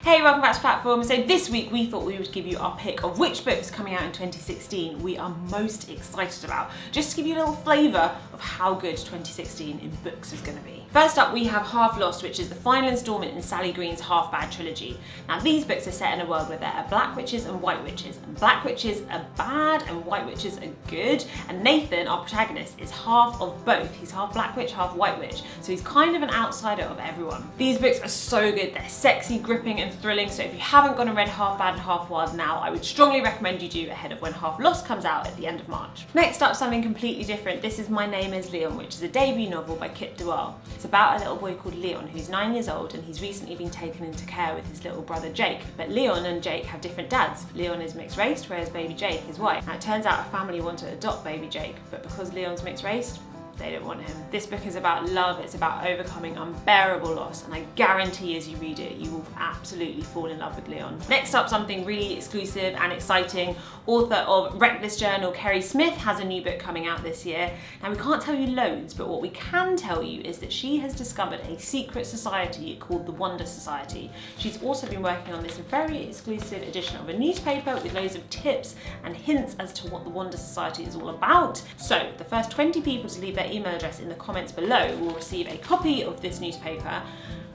Hey, welcome back to Platform. So this week we thought we would give you our pick of which books coming out in 2016 we are most excited about, just to give you a little flavour of how good 2016 in books is going to be. First up we have Half Lost, which is the final instalment in Sally Green's Half Bad trilogy. Now these books are set in a world where there are black witches and white witches, and black witches are bad and white witches are good, and Nathan, our protagonist, is half of both. He's half black witch, half white witch, so he's kind of an outsider of everyone. These books are so good, they're sexy, gripping and thrilling, so if you haven't gone and read Half Bad and Half Wild now, I would strongly recommend you do ahead of when Half Lost comes out at the end of March. Next up, something completely different. This is My Name is Leon, which is a debut novel by Kit de Waal. It's about a little boy called Leon who's 9 years old, and he's recently been taken into care with his little brother Jake. But Leon and Jake have different dads. Leon is mixed race, whereas baby Jake is white. Now it turns out a family want to adopt baby Jake, but because Leon's mixed race, they don't want him. This book is about love, it's about overcoming unbearable loss, and I guarantee as you read it, you will absolutely fall in love with Leon. Next up, something really exclusive and exciting. Author of Reckless Journal, Kerri Smith, has a new book coming out this year. Now we can't tell you loads, but what we can tell you is that she has discovered a secret society called the Wonder Society. She's also been working on this very exclusive edition of a newspaper with loads of tips and hints as to what the Wonder Society is all about. So the first 20 people to leave their email address in the comments below will receive a copy of this newspaper,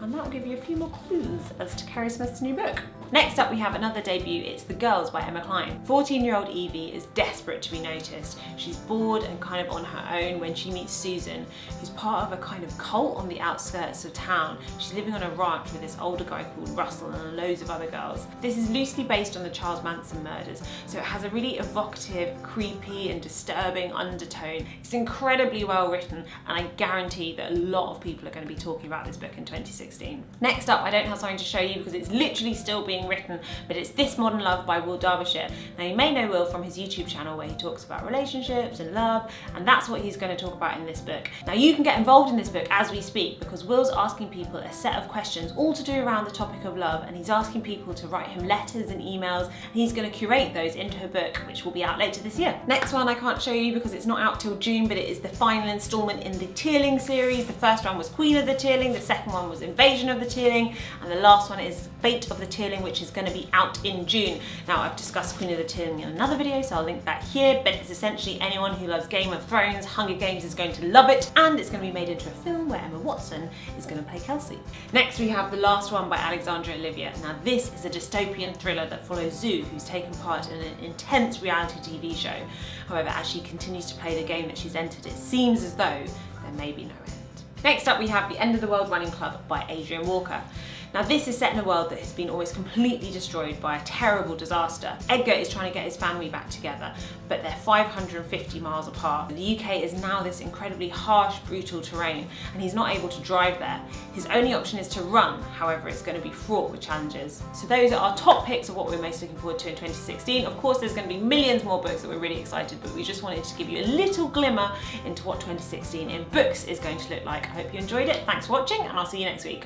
and that will give you a few more clues as to Kerri Smith's new book. Next up we have another debut. It's The Girls by Emma Cline. 14-year-old Evie is desperate to be noticed. She's bored and kind of on her own when she meets Susan, who's part of a kind of cult on the outskirts of town. She's living on a ranch with this older guy called Russell and loads of other girls. This is loosely based on the Charles Manson murders, so it has a really evocative, creepy and disturbing undertone. It's incredibly well written, and I guarantee that a lot of people are going to be talking about this book in 2016. Next up, I don't have something to show you because it's literally still being written, but it's This Modern Love by Will Derbyshire. Now you may know Will from his YouTube channel where he talks about relationships and love, and that's what he's going to talk about in this book. Now you can get involved in this book as we speak because Will's asking people a set of questions all to do around the topic of love, and he's asking people to write him letters and emails, and he's going to curate those into a book which will be out later this year. Next one I can't show you because it's not out till June, but it is the final instalment in the Tearling series. The first one was Queen of the Tearling, the second one was Invasion of the Tearling, and the last one is Fate of the Tearling, which is going to be out in June. Now I've discussed Queen of the Tearling in another video, so I'll link that here, but it's essentially anyone who loves Game of Thrones, Hunger Games is going to love it, and it's going to be made into a film where Emma Watson is going to play Kelsey. Next we have the last one by Alexandra Olivia. Now this is a dystopian thriller that follows Zoo, who's taken part in an intense reality TV show. However, as she continues to play the game that she's entered, it seems as though there may be no end. Next up we have The End of the World Running Club by Adrian Walker. Now this is set in a world that has been almost completely destroyed by a terrible disaster. Edgar is trying to get his family back together, but they're 550 miles apart. The UK is now this incredibly harsh, brutal terrain, and he's not able to drive there. His only option is to run, however it's going to be fraught with challenges. So those are our top picks of what we're most looking forward to in 2016. Of course there's going to be millions more books that we're really excited, but we just wanted to give you a little glimmer into what 2016 in books is going to look like. I hope you enjoyed it. Thanks for watching, and I'll see you next week.